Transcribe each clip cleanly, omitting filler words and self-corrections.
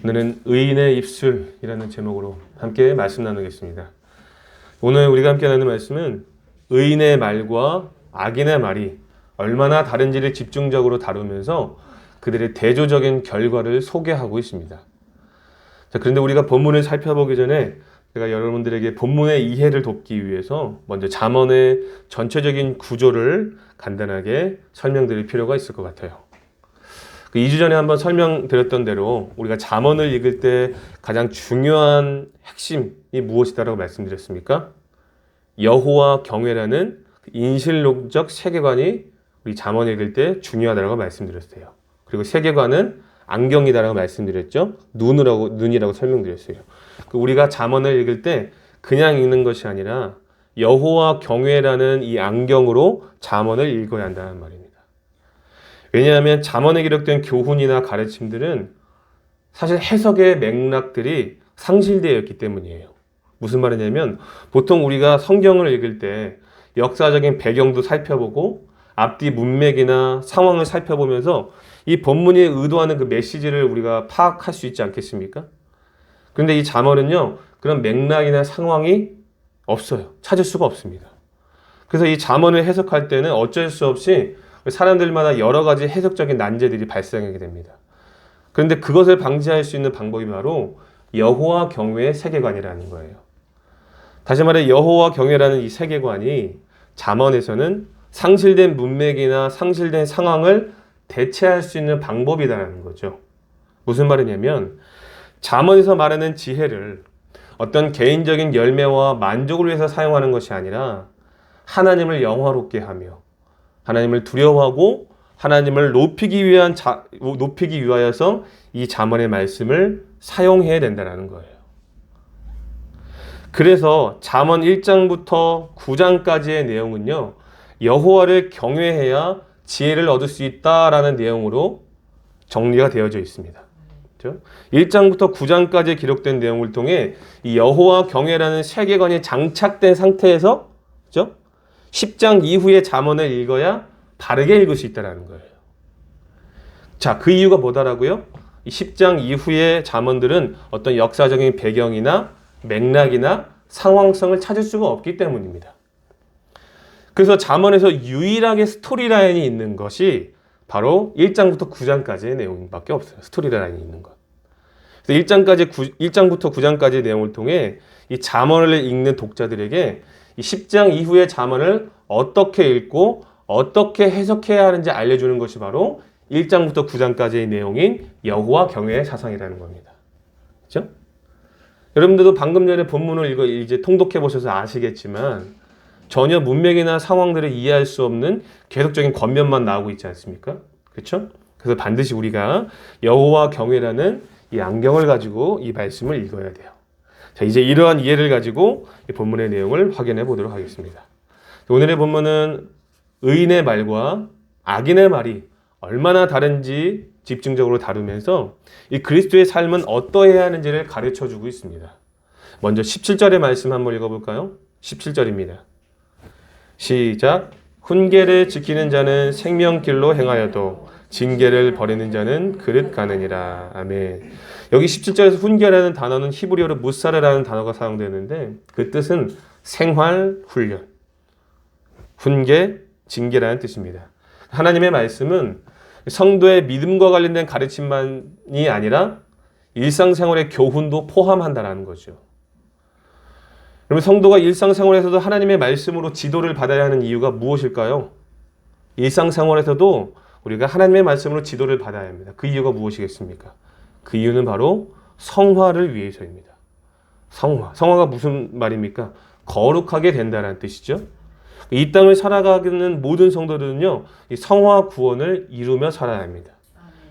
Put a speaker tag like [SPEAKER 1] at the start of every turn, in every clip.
[SPEAKER 1] 오늘은 의인의 입술이라는 제목으로 함께 말씀 나누겠습니다. 오늘 우리가 함께 나누는 말씀은 의인의 말과 악인의 말이 얼마나 다른지를 집중적으로 다루면서 그들의 대조적인 결과를 소개하고 있습니다. 자, 그런데 우리가 본문을 살펴보기 전에 제가 여러분들에게 본문의 이해를 돕기 위해서 먼저 잠언의 전체적인 구조를 간단하게 설명드릴 필요가 있을 것 같아요. 2주 전에 한번 설명드렸던 대로 우리가 잠언을 읽을 때 가장 중요한 핵심이 무엇이다라고 말씀드렸습니까? 여호와 경외라는 인실론적 세계관이 우리 잠언을 읽을 때 중요하다고 말씀드렸어요. 그리고 세계관은 안경이다라고 말씀드렸죠. 눈이라고 설명드렸어요. 우리가 잠언을 읽을 때 그냥 읽는 것이 아니라 여호와 경외라는 이 안경으로 잠언을 읽어야 한다는 말입니다. 왜냐하면 잠언에 기록된 교훈이나 가르침들은 사실 해석의 맥락들이 상실되어 있기 때문이에요. 무슨 말이냐면 보통 우리가 성경을 읽을 때 역사적인 배경도 살펴보고 앞뒤 문맥이나 상황을 살펴보면서 이 본문이 의도하는 그 메시지를 우리가 파악할 수 있지 않겠습니까? 그런데 이 잠언은요, 그런 맥락이나 상황이 없어요. 찾을 수가 없습니다. 그래서 이 잠언을 해석할 때는 어쩔 수 없이 사람들마다 여러 가지 해석적인 난제들이 발생하게 됩니다. 그런데 그것을 방지할 수 있는 방법이 바로 여호와 경외의 세계관이라는 거예요. 다시 말해 여호와 경외라는 이 세계관이 잠언에서는 상실된 문맥이나 상실된 상황을 대체할 수 있는 방법이라는 거죠. 무슨 말이냐면 잠언에서 말하는 지혜를 어떤 개인적인 열매와 만족을 위해서 사용하는 것이 아니라 하나님을 영화롭게 하며 하나님을 두려워하고 하나님을 높이기 위하여서 이 잠언의 말씀을 사용해야 된다는 거예요. 그래서 잠언 1장부터 9장까지의 내용은요, 여호와를 경외해야 지혜를 얻을 수 있다라는 내용으로 정리가 되어져 있습니다. 그렇죠? 1장부터 9장까지 기록된 내용을 통해 이 여호와 경외라는 세계관이 장착된 상태에서, 그렇죠? 10장 이후에 잠언을 읽어야 바르게 읽을 수 있다는 거예요. 자, 그 이유가 뭐다라고요? 이 10장 이후의 잠언들은 어떤 역사적인 배경이나 맥락이나 상황성을 찾을 수가 없기 때문입니다. 그래서 잠언에서 유일하게 스토리라인이 있는 것이 바로 1장부터 9장까지의 내용밖에 없어요. 스토리라인이 있는 것. 그래서 1장부터 9장까지의 내용을 통해 이 잠언을 읽는 독자들에게 이 10장 이후의 잠언을 어떻게 읽고 어떻게 해석해야 하는지 알려주는 것이 바로 1장부터 9장까지의 내용인 여호와 경외의 사상이라는 겁니다. 그렇죠? 여러분들도 방금 전에 본문을 이제 통독해 보셔서 아시겠지만 전혀 문맥이나 상황들을 이해할 수 없는 계속적인 겉면만 나오고 있지 않습니까? 그렇죠? 그래서 반드시 우리가 여호와 경외라는 이 안경을 가지고 이 말씀을 읽어야 돼요. 자, 이제 이러한 이해를 가지고 이 본문의 내용을 확인해 보도록 하겠습니다. 오늘의 본문은 의인의 말과 악인의 말이 얼마나 다른지 집중적으로 다루면서 이 그리스도의 삶은 어떠해야 하는지를 가르쳐주고 있습니다. 먼저 17절의 말씀 한번 읽어볼까요? 17절입니다. 시작. 훈계를 지키는 자는 생명길로 행하여도 징계를 버리는 자는 그릇 가느니라. 아멘. 여기 17절에서 훈계라는 단어는 히브리어로 무사르라는 단어가 사용되는데 그 뜻은 생활 훈련, 훈계, 징계라는 뜻입니다. 하나님의 말씀은 성도의 믿음과 관련된 가르침만이 아니라 일상생활의 교훈도 포함한다는 거죠. 그러면 성도가 일상생활에서도 하나님의 말씀으로 지도를 받아야 하는 이유가 무엇일까요? 일상생활에서도 우리가 하나님의 말씀으로 지도를 받아야 합니다. 그 이유가 무엇이겠습니까? 그 이유는 바로 성화를 위해서입니다. 성화가 무슨 말입니까? 거룩하게 된다는 뜻이죠. 이 땅을 살아가는 모든 성도들은요, 이 성화 구원을 이루며 살아야 합니다.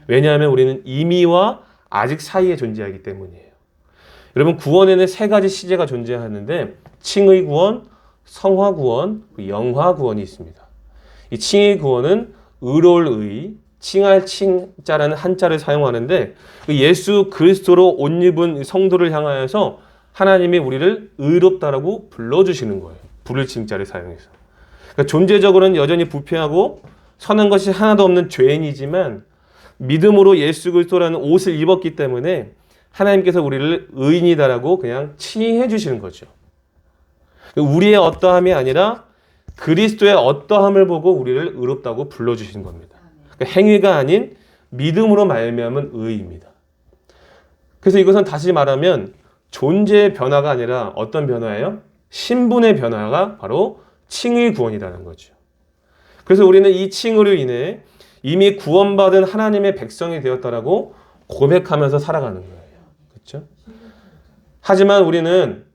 [SPEAKER 1] 왜냐하면 우리는 이미와 아직 사이에 존재하기 때문이에요. 여러분, 구원에는 세 가지 시제가 존재하는데 칭의 구원, 성화 구원, 영화 구원이 있습니다. 이 칭의 구원은 의로울 의, 칭할 칭자라는 한자를 사용하는데 예수 그리스도로 옷 입은 성도를 향하여서 하나님이 우리를 의롭다라고 불러주시는 거예요. 부를 칭자를 사용해서. 그러니까 존재적으로는 여전히 부패하고 선한 것이 하나도 없는 죄인이지만 믿음으로 예수 그리스도라는 옷을 입었기 때문에 하나님께서 우리를 의인이다라고 그냥 칭해 주시는 거죠. 우리의 어떠함이 아니라 그리스도의 어떠함을 보고 우리를 의롭다고 불러주신 겁니다. 그러니까 행위가 아닌 믿음으로 말미암은 의입니다. 그래서 이것은 다시 말하면 존재의 변화가 아니라 어떤 변화예요? 신분의 변화가 바로 칭의 구원이라는 거죠. 그래서 우리는 이 칭의로 인해 이미 구원받은 하나님의 백성이 되었다라고 고백하면서 살아가는 거예요. 그렇죠? 하지만 우리는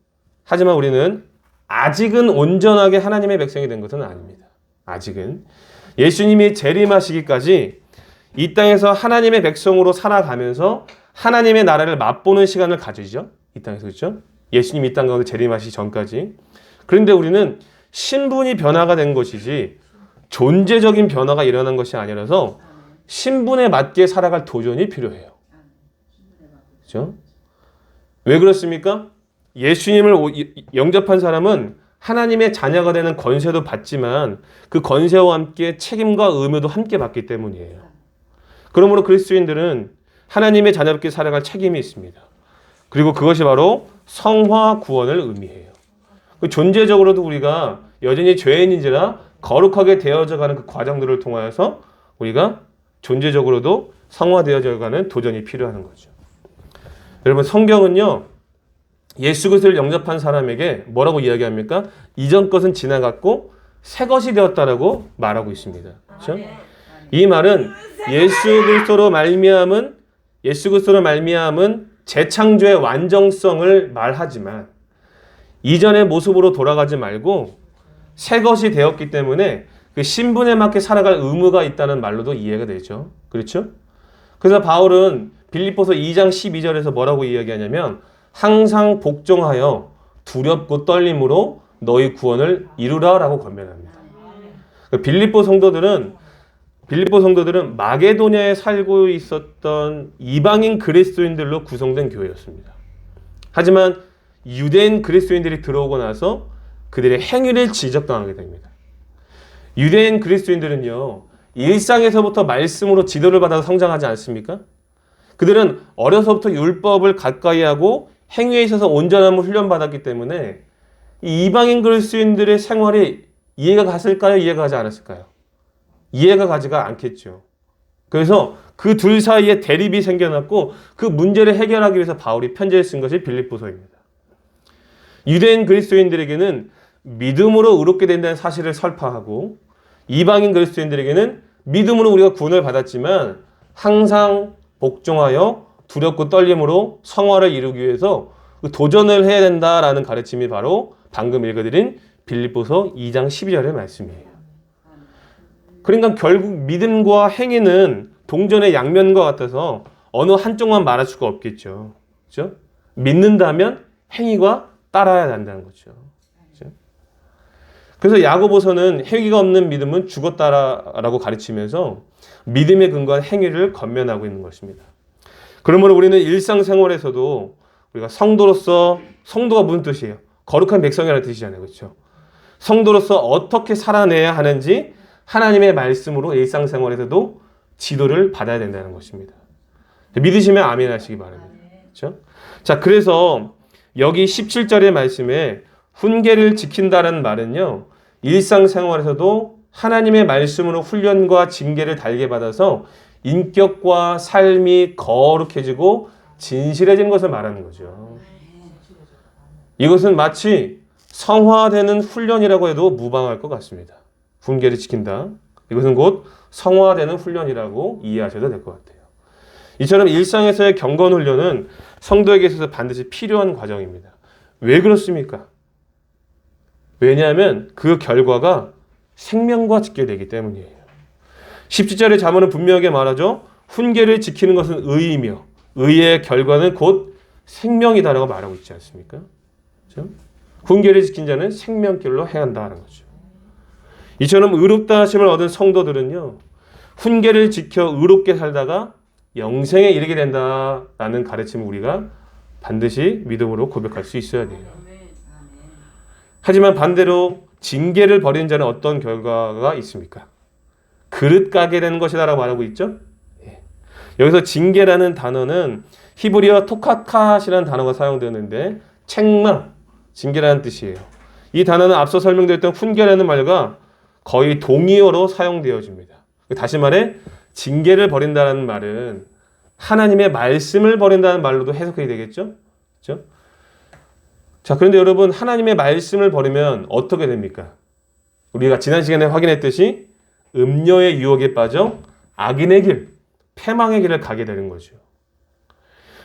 [SPEAKER 1] 아직은 온전하게 하나님의 백성이 된 것은 아닙니다. 아직은 예수님이 재림하시기까지 이 땅에서 하나님의 백성으로 살아가면서 하나님의 나라를 맛보는 시간을 가지죠. 이 땅에서. 그렇죠? 예수님이 이 땅 가운데 재림하시기 전까지. 그런데 우리는 신분이 변화가 된 것이지 존재적인 변화가 일어난 것이 아니라서 신분에 맞게 살아갈 도전이 필요해요. 그렇죠? 왜 그렇습니까? 예수님을 영접한 사람은 하나님의 자녀가 되는 권세도 받지만 그 권세와 함께 책임과 의무도 함께 받기 때문이에요. 그러므로 그리스도인들은 하나님의 자녀롭게 살아갈 책임이 있습니다. 그리고 그것이 바로 성화 구원을 의미해요. 존재적으로도 우리가 여전히 죄인인지라 거룩하게 되어져가는 그 과정들을 통하여서 우리가 존재적으로도 성화되어져가는 도전이 필요한 거죠. 여러분, 성경은요, 예수 그리스도를 영접한 사람에게 뭐라고 이야기합니까? 이전 것은 지나갔고 새 것이 되었다라고 말하고 있습니다. 그렇죠? 이 말은 예수 그리스도로 말미암은 재창조의 완전성을 말하지만 이전의 모습으로 돌아가지 말고 새 것이 되었기 때문에 그 신분에 맞게 살아갈 의무가 있다는 말로도 이해가 되죠. 그렇죠? 그래서 바울은 빌립보서 2장 12절에서 뭐라고 이야기하냐면 항상 복종하여 두렵고 떨림으로 너희 구원을 이루라라고 권면합니다. 빌립보 성도들은 마게도냐에 살고 있었던 이방인 그리스도인들로 구성된 교회였습니다. 하지만 유대인 그리스도인들이 들어오고 나서 그들의 행위를 지적당하게 됩니다. 유대인 그리스도인들은요, 일상에서부터 말씀으로 지도를 받아서 성장하지 않습니까? 그들은 어려서부터 율법을 가까이 하고 행위에 있어서 온전함을 훈련받았기 때문에 이 이방인 그리스도인들의 생활이 이해가 갔을까요? 이해가 가지 않았을까요? 이해가 가지가 않겠죠. 그래서 그 둘 사이에 대립이 생겨났고 그 문제를 해결하기 위해서 바울이 편지를 쓴 것이 빌립보서입니다. 유대인 그리스도인들에게는 믿음으로 의롭게 된다는 사실을 설파하고 이방인 그리스도인들에게는 믿음으로 우리가 구원을 받았지만 항상 복종하여 두렵고 떨림으로 성화를 이루기 위해서 도전을 해야 된다라는 가르침이 바로 방금 읽어드린 빌립보서 2장 12절의 말씀이에요. 그러니까 결국 믿음과 행위는 동전의 양면과 같아서 어느 한쪽만 말할 수가 없겠죠. 그렇죠? 믿는다면 행위가 따라야 한다는 거죠. 그렇죠? 그래서 야고보서는 행위가 없는 믿음은 죽었다라고 가르치면서 믿음의 근거한 행위를 권면하고 있는 것입니다. 그러므로 우리는 일상생활에서도 우리가 성도가 무슨 뜻이에요? 거룩한 백성이라는 뜻이잖아요. 그렇죠? 성도로서 어떻게 살아내야 하는지 하나님의 말씀으로 일상생활에서도 지도를 받아야 된다는 것입니다. 믿으시면 아멘 하시기 바랍니다. 그렇죠? 자, 그래서 여기 17절의 말씀에 훈계를 지킨다는 말은요, 일상생활에서도 하나님의 말씀으로 훈련과 징계를 달게 받아서 인격과 삶이 거룩해지고 진실해지는 것을 말하는 거죠. 이것은 마치 성화되는 훈련이라고 해도 무방할 것 같습니다. 훈계를 지킨다. 이것은 곧 성화되는 훈련이라고 이해하셔도 될 것 같아요. 이처럼 일상에서의 경건 훈련은 성도에게 있어서 반드시 필요한 과정입니다. 왜 그렇습니까? 왜냐하면 그 결과가 생명과 직결되기 때문이에요. 17절의 자문은 분명하게 말하죠. 훈계를 지키는 것은 의이며 의의 결과는 곧 생명이다라고 말하고 있지 않습니까? 그렇죠? 훈계를 지킨 자는 생명길로 행한다는 거죠. 이처럼 의롭다 하심을 얻은 성도들은요, 훈계를 지켜 의롭게 살다가 영생에 이르게 된다라는 가르침을 우리가 반드시 믿음으로 고백할 수 있어야 돼요. 하지만 반대로 징계를 버리는 자는 어떤 결과가 있습니까? 그릇 까게 되는 것이다라고 말하고 있죠. 여기서 징계라는 단어는 히브리어 토카카시라는 단어가 사용되는데 책망, 징계라는 뜻이에요. 이 단어는 앞서 설명드렸던 훈계라는 말과 거의 동의어로 사용되어집니다. 다시 말해 징계를 버린다는 말은 하나님의 말씀을 버린다는 말로도 해석이 되겠죠? 그렇죠? 자, 그런데 여러분 하나님의 말씀을 버리면 어떻게 됩니까? 우리가 지난 시간에 확인했듯이 음녀의 유혹에 빠져 악인의 길, 패망의 길을 가게 되는 거죠.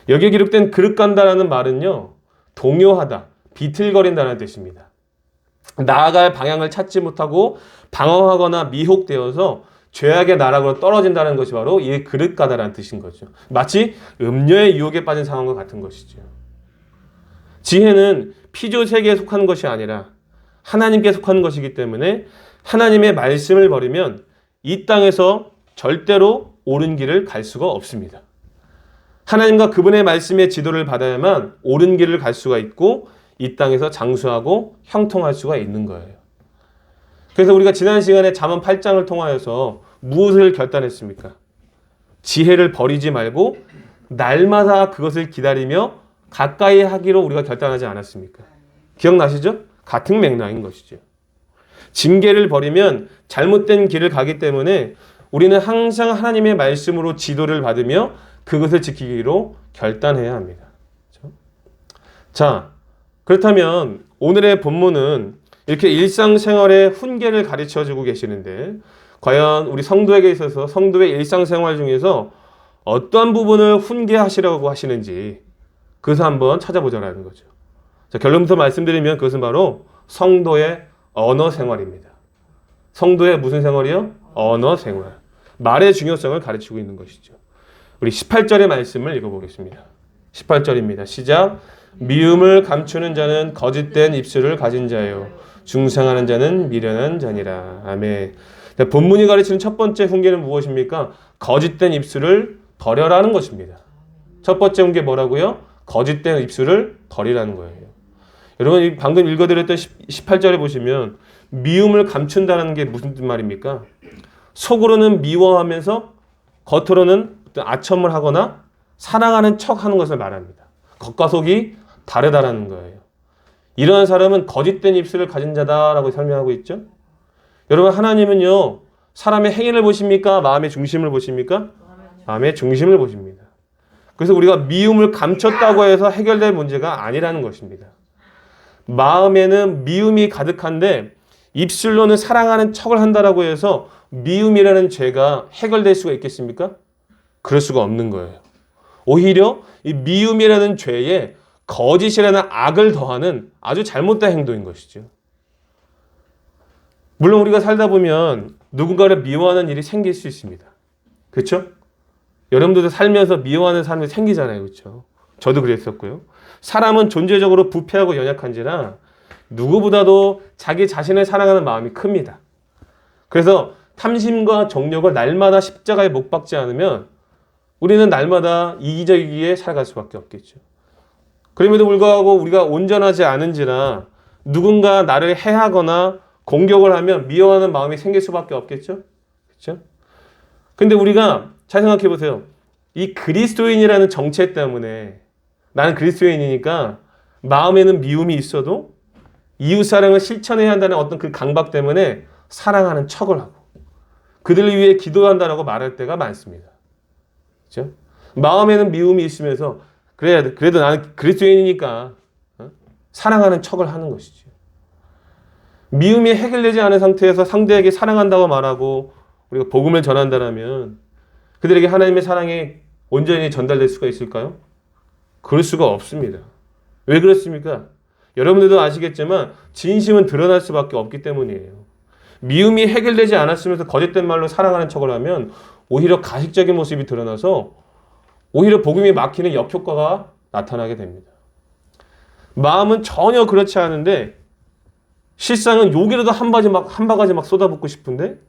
[SPEAKER 1] 여기에 기록된 그릇 간다라는 말은요, 동요하다, 비틀거린다는 뜻입니다. 나아갈 방향을 찾지 못하고 방황하거나 미혹되어서 죄악의 나락으로 떨어진다는 것이 바로 이 그릇 가다라는 뜻인 거죠. 마치 음녀의 유혹에 빠진 상황과 같은 것이죠. 지혜는 피조 세계에 속한 것이 아니라 하나님께 속한 것이기 때문에 하나님의 말씀을 버리면 이 땅에서 절대로 옳은 길을 갈 수가 없습니다. 하나님과 그분의 말씀의 지도를 받아야만 옳은 길을 갈 수가 있고 이 땅에서 장수하고 형통할 수가 있는 거예요. 그래서 우리가 지난 시간에 잠언 8장을 통하여서 무엇을 결단했습니까? 지혜를 버리지 말고 날마다 그것을 기다리며 가까이 하기로 우리가 결단하지 않았습니까? 기억나시죠? 같은 맥락인 것이죠. 징계를 버리면 잘못된 길을 가기 때문에 우리는 항상 하나님의 말씀으로 지도를 받으며 그것을 지키기로 결단해야 합니다. 그렇죠? 자, 그렇다면 오늘의 본문은 이렇게 일상생활의 훈계를 가르쳐주고 계시는데 과연 우리 성도에게 있어서 성도의 일상생활 중에서 어떠한 부분을 훈계하시라고 하시는지 그것을 한번 찾아보자라는 거죠. 자, 결론부터 말씀드리면 그것은 바로 성도의 언어 생활입니다. 성도의 무슨 생활이요? 언어 생활. 말의 중요성을 가르치고 있는 것이죠. 우리 18절의 말씀을 읽어보겠습니다. 18절입니다. 시작. 미움을 감추는 자는 거짓된 입술을 가진 자요. 중상하는 자는 미련한 자니라. 아멘. 본문이 가르치는 첫 번째 훈계는 무엇입니까? 거짓된 입술을 버려라는 것입니다. 첫 번째 훈계 뭐라고요? 거짓된 입술을 버리라는 거예요. 여러분 방금 읽어드렸던 18절에 보시면 미움을 감춘다는 게 무슨 말입니까? 속으로는 미워하면서 겉으로는 아첨을 하거나 사랑하는 척하는 것을 말합니다. 겉과 속이 다르다라는 거예요. 이러한 사람은 거짓된 입술을 가진 자다라고 설명하고 있죠. 여러분 하나님은요 사람의 행위를 보십니까? 마음의 중심을 보십니까? 마음의 중심을 보십니다. 그래서 우리가 미움을 감췄다고 해서 해결될 문제가 아니라는 것입니다. 마음에는 미움이 가득한데 입술로는 사랑하는 척을 한다라고 해서 미움이라는 죄가 해결될 수가 있겠습니까? 그럴 수가 없는 거예요. 오히려 이 미움이라는 죄에 거짓이라는 악을 더하는 아주 잘못된 행동인 것이죠. 물론 우리가 살다 보면 누군가를 미워하는 일이 생길 수 있습니다. 그렇죠? 여러분들도 살면서 미워하는 사람이 생기잖아요. 그렇죠? 저도 그랬었고요. 사람은 존재적으로 부패하고 연약한지라 누구보다도 자기 자신을 사랑하는 마음이 큽니다. 그래서 탐심과 정욕을 날마다 십자가에 못 박지 않으면 우리는 날마다 이기적이기에 살아갈 수밖에 없겠죠. 그럼에도 불구하고 우리가 온전하지 않은지라 누군가 나를 해하거나 공격을 하면 미워하는 마음이 생길 수밖에 없겠죠. 그렇죠? 근데 우리가 잘 생각해 보세요. 이 그리스도인이라는 정체 때문에 나는 그리스도인이니까 마음에는 미움이 있어도 이웃사랑을 실천해야 한다는 어떤 그 강박 때문에 사랑하는 척을 하고 그들을 위해 기도한다라고 말할 때가 많습니다. 그렇죠? 마음에는 미움이 있으면서 그래도 나는 그리스도인이니까 사랑하는 척을 하는 것이죠. 미움이 해결되지 않은 상태에서 상대에게 사랑한다고 말하고 우리가 복음을 전한다면 그들에게 하나님의 사랑이 온전히 전달될 수가 있을까요? 그럴 수가 없습니다. 왜 그렇습니까? 여러분들도 아시겠지만 진심은 드러날 수밖에 없기 때문이에요. 미움이 해결되지 않았으면서 거짓된 말로 사랑하는 척을 하면 오히려 가식적인 모습이 드러나서 오히려 복음이 막히는 역효과가 나타나게 됩니다. 마음은 전혀 그렇지 않은데 실상은 욕이라도 한 바가지 막 쏟아붓고 싶은데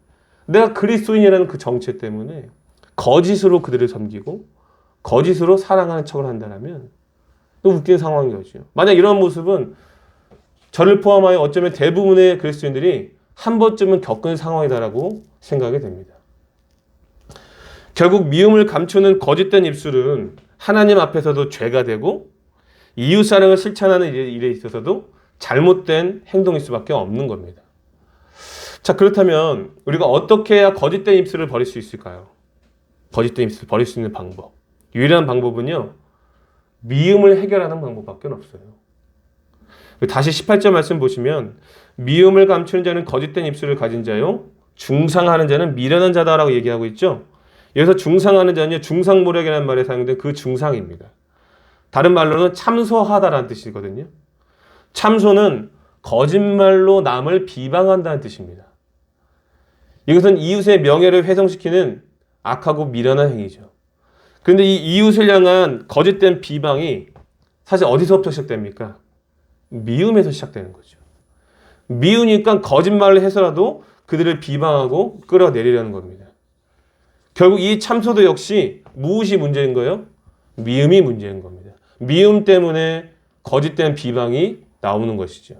[SPEAKER 1] 내가 그리스도인이라는 그 정체 때문에 거짓으로 그들을 섬기고 거짓으로 사랑하는 척을 한다면 웃긴 상황인 거죠. 만약 이런 모습은 저를 포함하여 어쩌면 대부분의 그리스도인들이 한 번쯤은 겪은 상황이다라고 생각이 됩니다. 결국 미움을 감추는 거짓된 입술은 하나님 앞에서도 죄가 되고 이웃사랑을 실천하는 일에 있어서도 잘못된 행동일 수밖에 없는 겁니다. 자, 그렇다면 우리가 어떻게 해야 거짓된 입술을 버릴 수 있을까요? 거짓된 입술을 버릴 수 있는 방법. 유일한 방법은요, 미움을 해결하는 방법밖에 없어요. 다시 18절 말씀 보시면 미움을 감추는 자는 거짓된 입술을 가진 자요, 중상하는 자는 미련한 자다라고 얘기하고 있죠. 여기서 중상하는 자는요, 중상모략이라는 말에 사용된 그 중상입니다. 다른 말로는 참소하다라는 뜻이거든요. 참소는 거짓말로 남을 비방한다는 뜻입니다. 이것은 이웃의 명예를 훼손시키는 악하고 미련한 행위죠. 그런데 이 이웃을 향한 거짓된 비방이 사실 어디서부터 시작됩니까? 미움에서 시작되는 거죠. 미우니까 거짓말을 해서라도 그들을 비방하고 끌어내리려는 겁니다. 결국 이 참소도 역시 무엇이 문제인 거예요? 미움이 문제인 겁니다. 미움 때문에 거짓된 비방이 나오는 것이죠.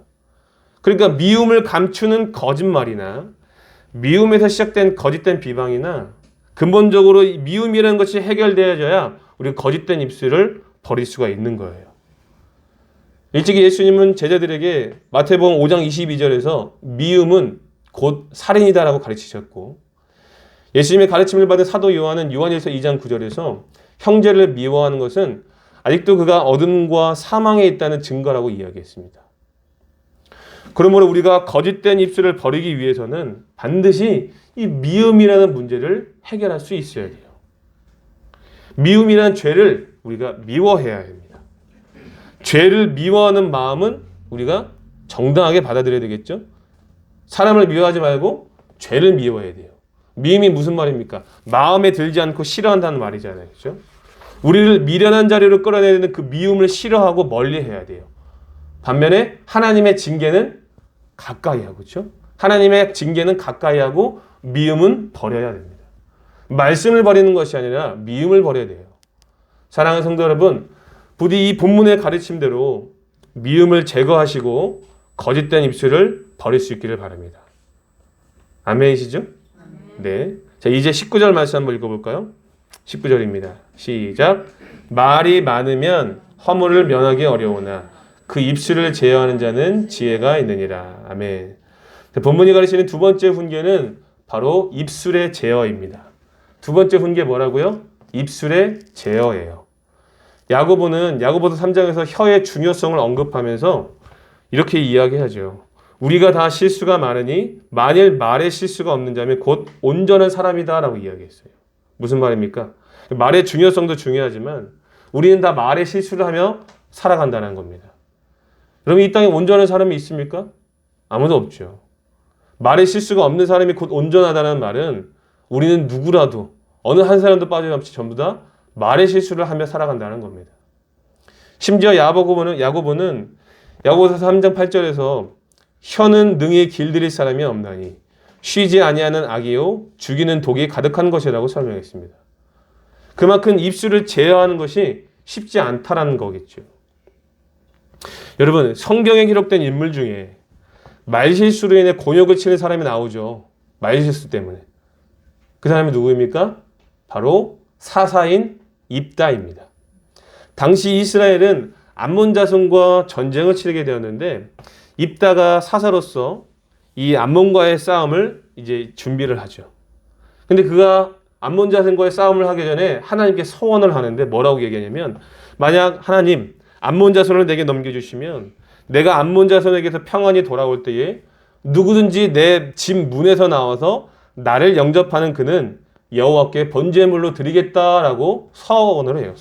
[SPEAKER 1] 그러니까 미움을 감추는 거짓말이나 미움에서 시작된 거짓된 비방이나 근본적으로 미움이라는 것이 해결되어져야 우리가 거짓된 입술을 버릴 수가 있는 거예요. 일찍이 예수님은 제자들에게 마태복음 5장 22절에서 미움은 곧 살인이다라고 가르치셨고, 예수님의 가르침을 받은 사도 요한은 요한일서 2장 9절에서 형제를 미워하는 것은 아직도 그가 어둠과 사망에 있다는 증거라고 이야기했습니다. 그러므로 우리가 거짓된 입술을 버리기 위해서는 반드시 이 미움이라는 문제를 해결할 수 있어야 돼요. 미움이라는 죄를 우리가 미워해야 합니다. 죄를 미워하는 마음은 우리가 정당하게 받아들여야 되겠죠. 사람을 미워하지 말고 죄를 미워해야 돼요. 미움이 무슨 말입니까? 마음에 들지 않고 싫어한다는 말이잖아요. 그렇죠? 우리를 미련한 자리로 끌어내리는 그 미움을 싫어하고 멀리해야 돼요. 반면에 하나님의 징계는 가까이 하고, 그렇죠? 하나님의 징계는 가까이 하고 미움은 버려야 됩니다. 말씀을 버리는 것이 아니라 미움을 버려야 돼요. 사랑하는 성도 여러분, 부디 이 본문의 가르침대로 미움을 제거하시고 거짓된 입술을 버릴 수 있기를 바랍니다. 아멘이시죠? 네. 자, 이제 19절 말씀 한번 읽어볼까요? 19절입니다. 시작. 말이 많으면 허물을 면하기 어려우나 그 입술을 제어하는 자는 지혜가 있느니라. 아멘. 본문이 가르치는 두 번째 훈계는 바로 입술의 제어입니다. 두 번째 훈계 뭐라고요? 입술의 제어예요. 야고보는 야고보서 3장에서 혀의 중요성을 언급하면서 이렇게 이야기하죠. 우리가 다 실수가 많으니 만일 말에 실수가 없는 자면 곧 온전한 사람이다 라고 이야기했어요. 무슨 말입니까? 말의 중요성도 중요하지만 우리는 다 말에 실수를 하며 살아간다는 겁니다. 그럼 이 땅에 온전한 사람이 있습니까? 아무도 없죠. 말에 실수가 없는 사람이 곧 온전하다는 말은 우리는 누구라도 어느 한 사람도 빠짐없이 전부 다 말의 실수를 하며 살아간다는 겁니다. 심지어 야고보는 야고보서 3장 8절에서 혀는 능히 길들일 사람이 없나니 쉬지 아니하는 악이요 죽이는 독이 가득한 것이라고 설명했습니다. 그만큼 입술을 제어하는 것이 쉽지 않다라는 거겠죠. 여러분, 성경에 기록된 인물 중에 말실수로 인해 곤욕을 치는 사람이 나오죠. 말실수 때문에. 그 사람이 누구입니까? 바로 사사인 입다입니다. 당시 이스라엘은 암몬 자손과 전쟁을 치르게 되었는데 입다가 사사로서 이 암몬과의 싸움을 이제 준비를 하죠. 근데 그가 암몬 자손과의 싸움을 하기 전에 하나님께 서원을 하는데 뭐라고 얘기하냐면, 만약 하나님 암몬 자손을 내게 넘겨주시면 내가 암몬 자손에게서 평안히 돌아올 때에 누구든지 내 집 문에서 나와서 나를 영접하는 그는 여호와께 번제물로 드리겠다라고 서원을 해요.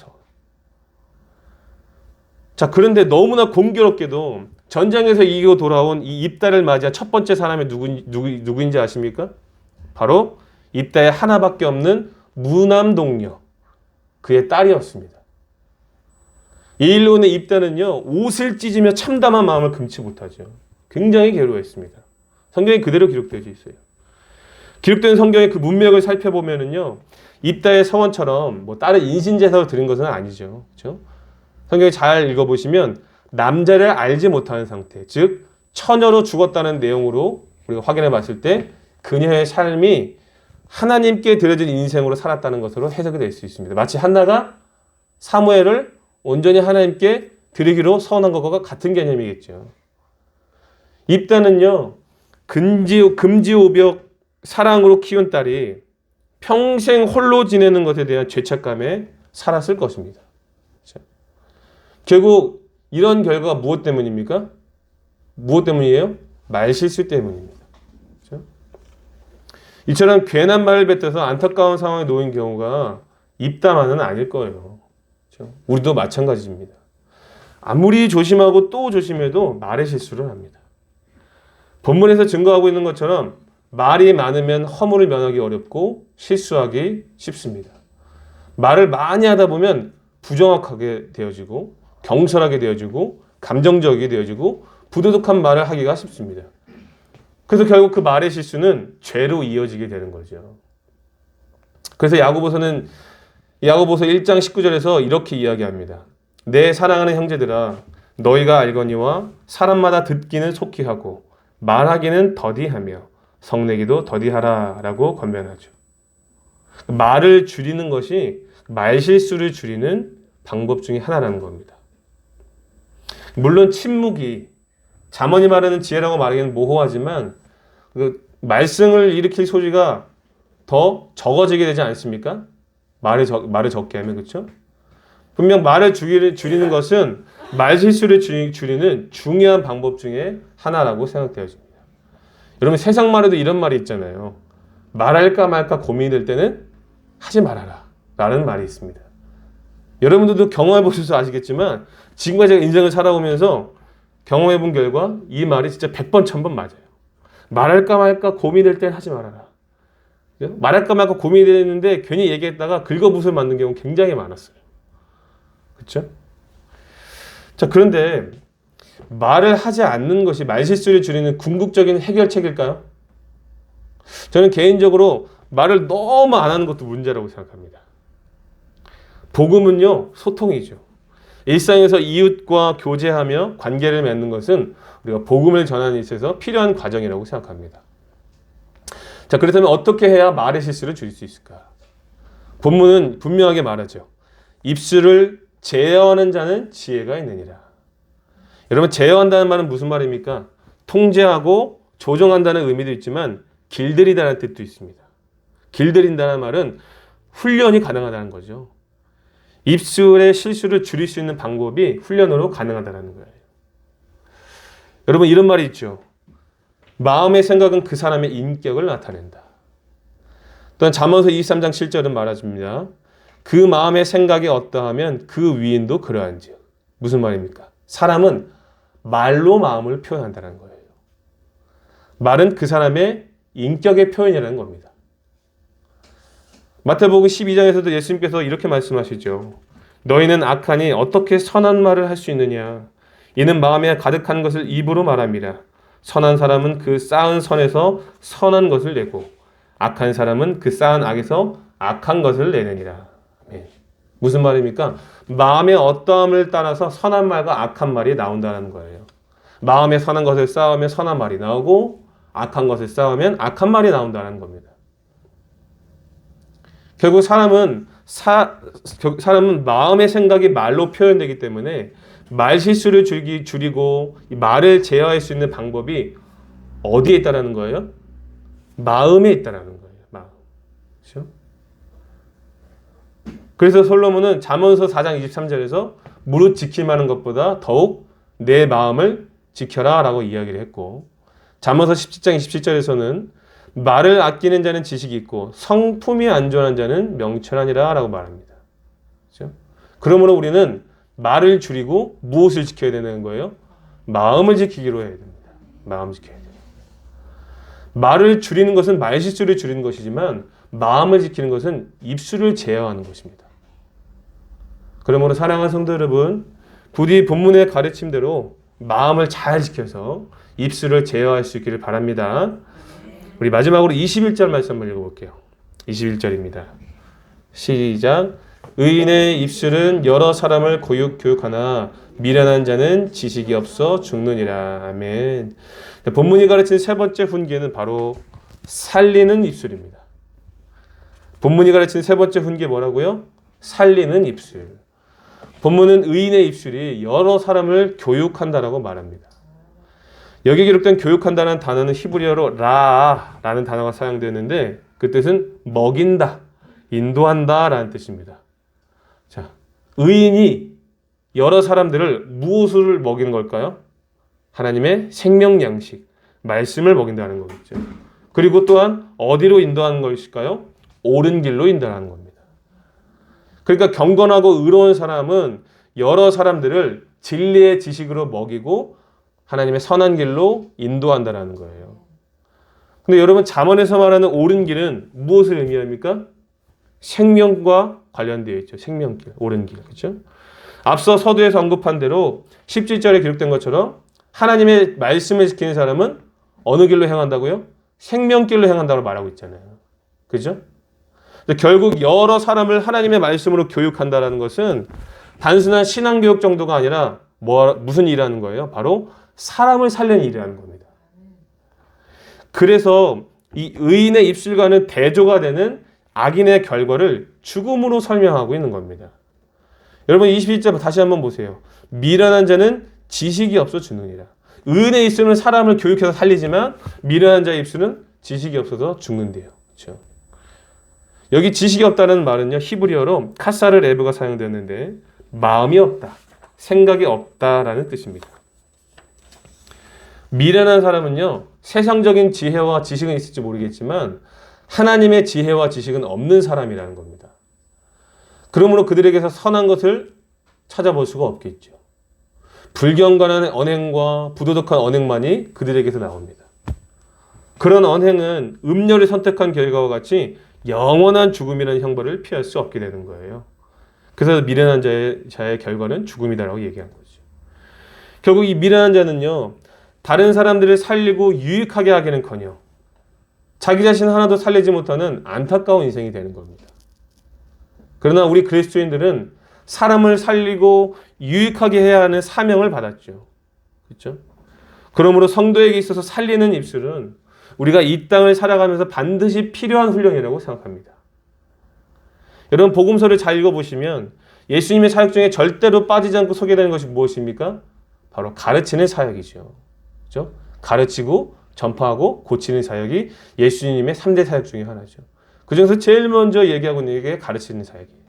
[SPEAKER 1] 자, 그런데 너무나 공교롭게도 전쟁에서 이기고 돌아온 이 입다를 맞이한 첫 번째 사람이 누구인지 아십니까? 바로 입다의 하나밖에 없는 무남동녀, 그의 딸이었습니다. 이 일로 인해 입다는요, 옷을 찢으며 참담한 마음을 금치 못하죠. 굉장히 괴로워했습니다. 성경에 그대로 기록되어 있어요. 기록된 성경의 그 문맥을 살펴보면은요, 입다의 서원처럼 뭐 다른 인신제사로 드린 것은 아니죠. 그렇죠? 성경에 잘 읽어보시면 남자를 알지 못하는 상태, 즉 처녀로 죽었다는 내용으로 우리가 확인해 봤을 때 그녀의 삶이 하나님께 드려진 인생으로 살았다는 것으로 해석이 될 수 있습니다. 마치 한나가 사무엘을 온전히 하나님께 드리기로 서원한 것과 같은 개념이겠죠. 입다는요, 금지오벽 사랑으로 키운 딸이 평생 홀로 지내는 것에 대한 죄책감에 살았을 것입니다. 결국 이런 결과가 무엇 때문입니까? 무엇 때문이에요? 말실수 때문입니다. 그렇죠? 이처럼 괜한 말을 뱉어서 안타까운 상황에 놓인 경우가 입다만은 아닐 거예요. 그렇죠? 우리도 마찬가지입니다. 아무리 조심하고 또 조심해도 말의 실수를 합니다. 본문에서 증거하고 있는 것처럼 말이 많으면 허물을 면하기 어렵고 실수하기 쉽습니다. 말을 많이 하다 보면 부정확하게 되어지고 경솔하게 되어지고 감정적이게 되어지고 부도덕한 말을 하기가 쉽습니다. 그래서 결국 그 말의 실수는 죄로 이어지게 되는 거죠. 그래서 야고보서 1장 19절에서 이렇게 이야기합니다. 내 사랑하는 형제들아 너희가 알거니와 사람마다 듣기는 속히 하고 말하기는 더디하며 성내기도 더디하라 라고 권면하죠. 말을 줄이는 것이 말실수를 줄이는 방법 중에 하나라는 겁니다. 물론 침묵이 잠언이 말하는 지혜라고 말하기는 모호하지만 그 말썽을 일으킬 소지가 더 적어지게 되지 않습니까? 말을 적게 하면. 그렇죠? 분명 말을 줄이는 것은 말실수를 줄이는 중요한 방법 중에 하나라고 생각되어집니다. 여러분 세상 말에도 이런 말이 있잖아요. 말할까 말까 고민이 될 때는 하지 말아라 라는 말이 있습니다. 여러분들도 경험해 보셔서 아시겠지만 지금까지 제가 인생을 살아오면서 경험해 본 결과 이 말이 진짜 100번 1000번 맞아요. 말할까 말까 고민될 땐 하지 말아라. 말할까 말까 고민이 되는데 괜히 얘기했다가 긁어부술 맞는 경우 굉장히 많았어요. 그렇죠? 자, 그런데 말을 하지 않는 것이 말실수를 줄이는 궁극적인 해결책일까요? 저는 개인적으로 말을 너무 안 하는 것도 문제라고 생각합니다. 복음은요, 소통이죠. 일상에서 이웃과 교제하며 관계를 맺는 것은 우리가 복음을 전하는 데 있어서 필요한 과정이라고 생각합니다. 자, 그렇다면 어떻게 해야 말의 실수를 줄일 수 있을까? 본문은 분명하게 말하죠. 입술을 제어하는 자는 지혜가 있느니라. 여러분, 제어한다는 말은 무슨 말입니까? 통제하고 조정한다는 의미도 있지만 길들이다라는 뜻도 있습니다. 길들인다는 말은 훈련이 가능하다는 거죠. 입술의 실수를 줄일 수 있는 방법이 훈련으로 가능하다는 거예요. 여러분, 이런 말이 있죠. 마음의 생각은 그 사람의 인격을 나타낸다. 또한 잠언서 23장 7절은 말해줍니다. 그 마음의 생각이 어떠하면 그 위인도 그러한지요. 무슨 말입니까? 사람은 말로 마음을 표현한다는 거예요. 말은 그 사람의 인격의 표현이라는 겁니다. 마태복음 12장에서도 예수님께서 이렇게 말씀하시죠. 너희는 악하니 어떻게 선한 말을 할 수 있느냐? 이는 마음에 가득한 것을 입으로 말합니다. 선한 사람은 그 쌓은 선에서 선한 것을 내고 악한 사람은 그 쌓은 악에서 악한 것을 내느니라. 아멘. 무슨 말입니까? 마음의 어떠함을 따라서 선한 말과 악한 말이 나온다는 거예요. 마음에 선한 것을 쌓으면 선한 말이 나오고 악한 것을 쌓으면 악한 말이 나온다는 겁니다. 결국 사람은 마음의 생각이 말로 표현되기 때문에 말 실수를 줄이고 말을 제어할 수 있는 방법이 어디에 있다라는 거예요? 마음에 있다라는 거예요. 마음. 그렇죠? 그래서 솔로몬은 잠언서 4장 23절에서 무릇 지킬 만한 것보다 더욱 내 마음을 지켜라 라고 이야기를 했고, 잠언서 17장 27절에서는 말을 아끼는 자는 지식이 있고 성품이 안전한 자는 명철하니라 라고 말합니다. 그렇죠? 그러므로 우리는 말을 줄이고 무엇을 지켜야 되는 거예요? 마음을 지키기로 해야 됩니다. 마음을 지켜야 돼요. 말을 줄이는 것은 말실수를 줄이는 것이지만 마음을 지키는 것은 입술을 제어하는 것입니다. 그러므로 사랑하는 성도 여러분, 부디 본문의 가르침대로 마음을 잘 지켜서 입술을 제어할 수 있기를 바랍니다. 우리 마지막으로 21절 말씀 한번 읽어볼게요. 21절입니다. 시작. 의인의 입술은 여러 사람을 교육하나 미련한 자는 지식이 없어 죽느니라. 아멘. 본문이 가르치는 세 번째 훈계는 바로 살리는 입술입니다. 본문이 가르치는 세 번째 훈계 뭐라고요? 살리는 입술. 본문은 의인의 입술이 여러 사람을 교육한다라고 말합니다. 여기 기록된 교육한다는 단어는 히브리어로 라라는 단어가 사용되는데 그 뜻은 먹인다, 인도한다라는 뜻입니다. 자, 의인이 여러 사람들을 무엇을 먹이는 걸까요? 하나님의 생명 양식, 말씀을 먹인다는 거겠죠. 그리고 또한 어디로 인도하는 것일까요? 옳은 길로 인도하는 겁니다. 그러니까 경건하고 의로운 사람은 여러 사람들을 진리의 지식으로 먹이고 하나님의 선한 길로 인도한다는 거예요. 근데 여러분 잠언에서 말하는 옳은 길은 무엇을 의미합니까? 생명과 관련되어 있죠. 생명길, 옳은 길. 그렇죠? 앞서 서두에서 언급한 대로 17절에 기록된 것처럼 하나님의 말씀을 지키는 사람은 어느 길로 행한다고요? 생명길로 행한다고 말하고 있잖아요. 그죠? 결국 여러 사람을 하나님의 말씀으로 교육한다는 것은 단순한 신앙교육 정도가 아니라 무슨 일이라는 거예요? 바로 사람을 살리는 일이라는 겁니다. 그래서 이 의인의 입술과는 대조가 되는 악인의 결과를 죽음으로 설명하고 있는 겁니다. 여러분 21절 다시 한번 보세요. 미련한 자는 지식이 없어 죽느니라. 의인의 입술은 사람을 교육해서 살리지만 미련한 자의 입술은 지식이 없어서 죽는데요. 그렇죠? 여기 지식이 없다는 말은요. 히브리어로 카사르 레브가 사용되었는데 마음이 없다, 생각이 없다라는 뜻입니다. 미련한 사람은요. 세상적인 지혜와 지식은 있을지 모르겠지만 하나님의 지혜와 지식은 없는 사람이라는 겁니다. 그러므로 그들에게서 선한 것을 찾아볼 수가 없겠죠. 불경건한 언행과 부도덕한 언행만이 그들에게서 나옵니다. 그런 언행은 음료를 선택한 결과와 같이 영원한 죽음이라는 형벌을 피할 수 없게 되는 거예요. 그래서 미련한 자의 결과는 죽음이다라고 얘기한 거죠. 결국 이 미련한 자는요. 다른 사람들을 살리고 유익하게 하기는커녕 자기 자신 하나도 살리지 못하는 안타까운 인생이 되는 겁니다. 그러나 우리 그리스도인들은 사람을 살리고 유익하게 해야 하는 사명을 받았죠. 그렇죠? 그러므로 성도에게 있어서 살리는 입술은 우리가 이 땅을 살아가면서 반드시 필요한 훈련이라고 생각합니다. 여러분 복음서를 잘 읽어보시면 예수님의 사역 중에 절대로 빠지지 않고 소개되는 것이 무엇입니까? 바로 가르치는 사역이죠. 그렇죠? 가르치고 전파하고 고치는 사역이 예수님의 3대 사역 중에 하나죠. 그중에서 제일 먼저 얘기하고 있는 게 가르치는 사역이에요.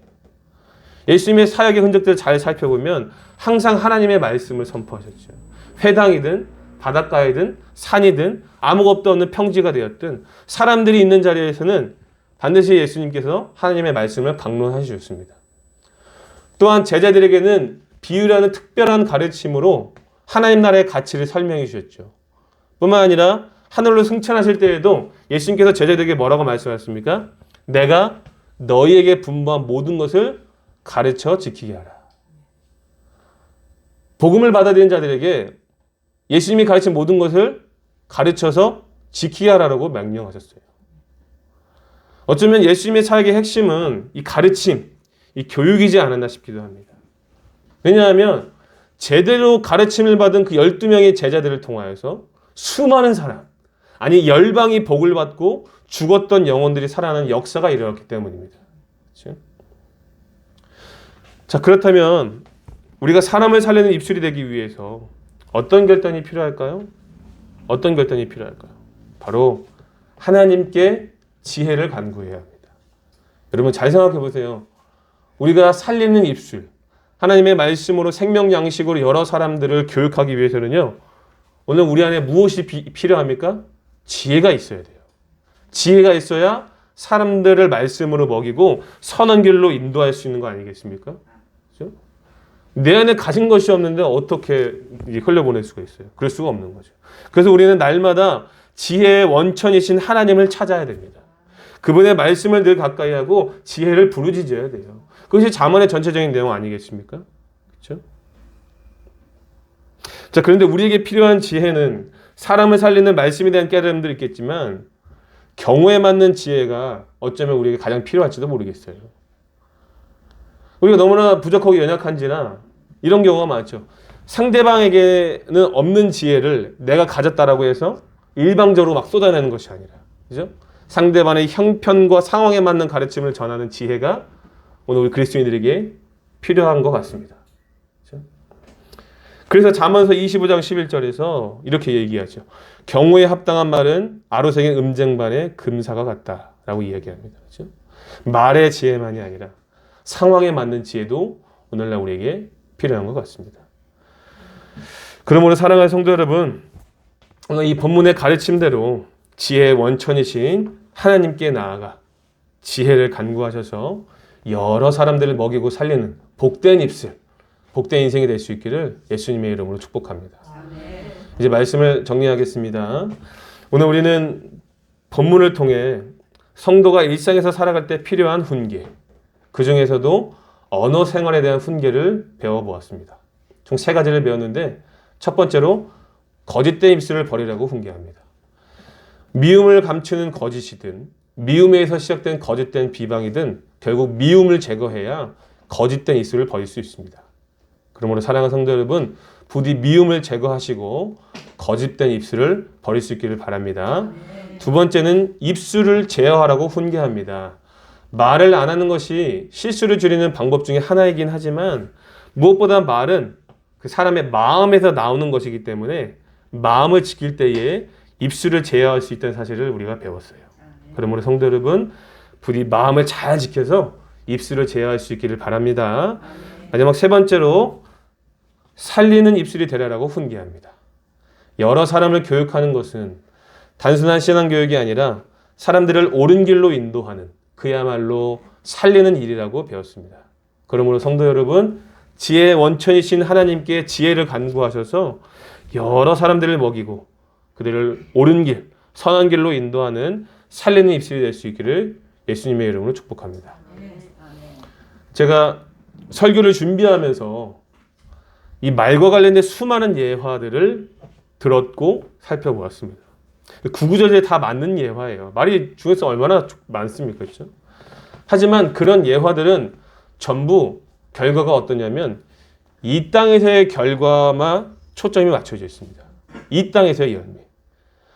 [SPEAKER 1] 예수님의 사역의 흔적들을 잘 살펴보면 항상 하나님의 말씀을 선포하셨죠. 회당이든 바닷가이든 산이든 아무것도 없는 평지가 되었든 사람들이 있는 자리에서는 반드시 예수님께서 하나님의 말씀을 강론해 주셨습니다. 또한 제자들에게는 비유라는 특별한 가르침으로 하나님 나라의 가치를 설명해 주셨죠. 뿐만 아니라 하늘로 승천하실 때에도 예수님께서 제자들에게 뭐라고 말씀하셨습니까? 내가 너희에게 분부한 모든 것을 가르쳐 지키게 하라. 복음을 받아들인 자들에게 예수님이 가르친 모든 것을 가르쳐서 지키게 하라고 명령하셨어요. 어쩌면 예수님의 사역의 핵심은 이 가르침, 이 교육이지 않았나 싶기도 합니다. 왜냐하면 제대로 가르침을 받은 그 12명의 제자들을 통하여서 수많은 사람, 아니 열방이 복을 받고 죽었던 영혼들이 살아나는 역사가 일어났기 때문입니다. 그렇죠? 자, 그렇다면 우리가 사람을 살리는 입술이 되기 위해서 어떤 결단이 필요할까요? 어떤 결단이 필요할까요? 바로 하나님께 지혜를 간구해야 합니다. 여러분 잘 생각해 보세요. 우리가 살리는 입술, 하나님의 말씀으로 생명 양식으로 여러 사람들을 교육하기 위해서는요. 오늘 우리 안에 무엇이 필요합니까? 지혜가 있어야 돼요. 지혜가 있어야 사람들을 말씀으로 먹이고 선한 길로 인도할 수 있는 거 아니겠습니까? 그렇죠? 내 안에 가진 것이 없는데 어떻게 흘려보낼 수가 있어요? 그럴 수가 없는 거죠. 그래서 우리는 날마다 지혜의 원천이신 하나님을 찾아야 됩니다. 그분의 말씀을 늘 가까이 하고 지혜를 부르짖어야 돼요. 그것이 잠언의 전체적인 내용 아니겠습니까? 그렇죠? 자, 그런데 우리에게 필요한 지혜는 사람을 살리는 말씀에 대한 깨달음도 있겠지만 경우에 맞는 지혜가 어쩌면 우리에게 가장 필요할지도 모르겠어요. 우리가 너무나 부족하고 연약한지나 이런 경우가 많죠. 상대방에게는 없는 지혜를 내가 가졌다라고 해서 일방적으로 막 쏟아내는 것이 아니라, 그죠? 상대방의 형편과 상황에 맞는 가르침을 전하는 지혜가 오늘 우리 그리스도인들에게 필요한 것 같습니다. 그래서 잠언서 25장 11절에서 이렇게 얘기하죠. 경우에 합당한 말은 아로새긴 음쟁반의 금사가 같다라고 이야기합니다. 그렇죠? 말의 지혜만이 아니라 상황에 맞는 지혜도 오늘날 우리에게 필요한 것 같습니다. 그러므로 사랑하는 성도 여러분, 오늘 이 본문의 가르침대로 지혜의 원천이신 하나님께 나아가 지혜를 간구하셔서 여러 사람들을 먹이고 살리는 복된 입술, 복된 인생이 될 수 있기를 예수님의 이름으로 축복합니다. 이제 말씀을 정리하겠습니다. 오늘 우리는 본문을 통해 성도가 일상에서 살아갈 때 필요한 훈계, 그 중에서도 언어 생활에 대한 훈계를 배워보았습니다. 총 3가지를 배웠는데 첫 번째로 거짓된 입술을 버리라고 훈계합니다. 미움을 감추는 거짓이든 미움에서 시작된 거짓된 비방이든 결국 미움을 제거해야 거짓된 입술을 버릴 수 있습니다. 그러므로 사랑하는 성도 여러분, 부디 미움을 제거하시고 거짓된 입술을 버릴 수 있기를 바랍니다. 두 번째는 입술을 제어하라고 훈계합니다. 말을 안 하는 것이 실수를 줄이는 방법 중에 하나이긴 하지만 무엇보다 말은 그 사람의 마음에서 나오는 것이기 때문에 마음을 지킬 때에 입술을 제어할 수 있다는 사실을 우리가 배웠어요. 그러므로 성도 여러분, 부디 마음을 잘 지켜서 입술을 제어할 수 있기를 바랍니다. 마지막 3번째로 살리는 입술이 되라라고 훈계합니다. 여러 사람을 교육하는 것은 단순한 신앙교육이 아니라 사람들을 옳은 길로 인도하는 그야말로 살리는 일이라고 배웠습니다. 그러므로 성도 여러분, 지혜의 원천이신 하나님께 지혜를 간구하셔서 여러 사람들을 먹이고 그들을 옳은 길, 선한 길로 인도하는 살리는 입술이 될 수 있기를 예수님의 이름으로 축복합니다. 제가 설교를 준비하면서 이 말과 관련된 수많은 예화들을 들었고 살펴보았습니다. 구구절절에 다 맞는 예화예요. 말이 중에서 얼마나 많습니까? 그렇죠? 하지만 그런 예화들은 전부 결과가 어떠냐면 이 땅에서의 결과만 초점이 맞춰져 있습니다. 이 땅에서의 열매.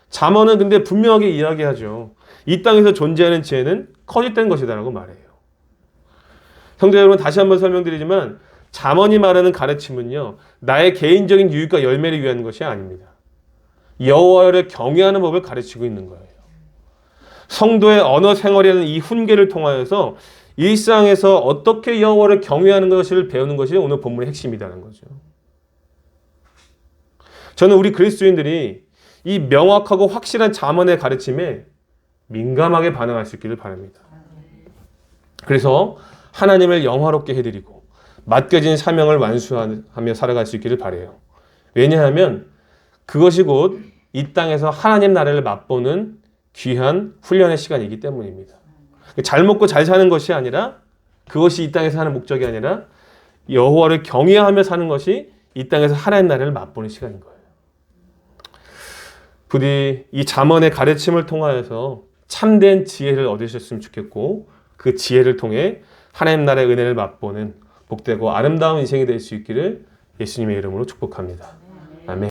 [SPEAKER 1] 잠언은 근데 분명하게 이야기하죠. 이 땅에서 존재하는 지혜는 거짓된 것이다라고 말해요. 성도 여러분, 다시 한번 설명드리지만 잠언이 말하는 가르침은요, 나의 개인적인 유익과 열매를 위한 것이 아닙니다. 여호와를 경외하는 법을 가르치고 있는 거예요. 성도의 언어 생활이라는 이 훈계를 통하여서 일상에서 어떻게 여호와를 경외하는 것을 배우는 것이 오늘 본문의 핵심이라는 거죠. 저는 우리 그리스도인들이 이 명확하고 확실한 잠언의 가르침에 민감하게 반응할 수 있기를 바랍니다. 그래서 하나님을 영화롭게 해드리고 맡겨진 사명을 완수하며 살아갈 수 있기를 바라요. 왜냐하면 그것이 곧 이 땅에서 하나님 나라를 맛보는 귀한 훈련의 시간이기 때문입니다. 잘 먹고 잘 사는 것이 아니라, 그것이 이 땅에서 사는 목적이 아니라 여호와를 경외하며 사는 것이 이 땅에서 하나님 나라를 맛보는 시간인 거예요. 부디 이 잠언의 가르침을 통하여서 참된 지혜를 얻으셨으면 좋겠고, 그 지혜를 통해 하나님 나라의 은혜를 맛보는 복되고 아름다운 인생이 될 수 있기를 예수님의 이름으로 축복합니다.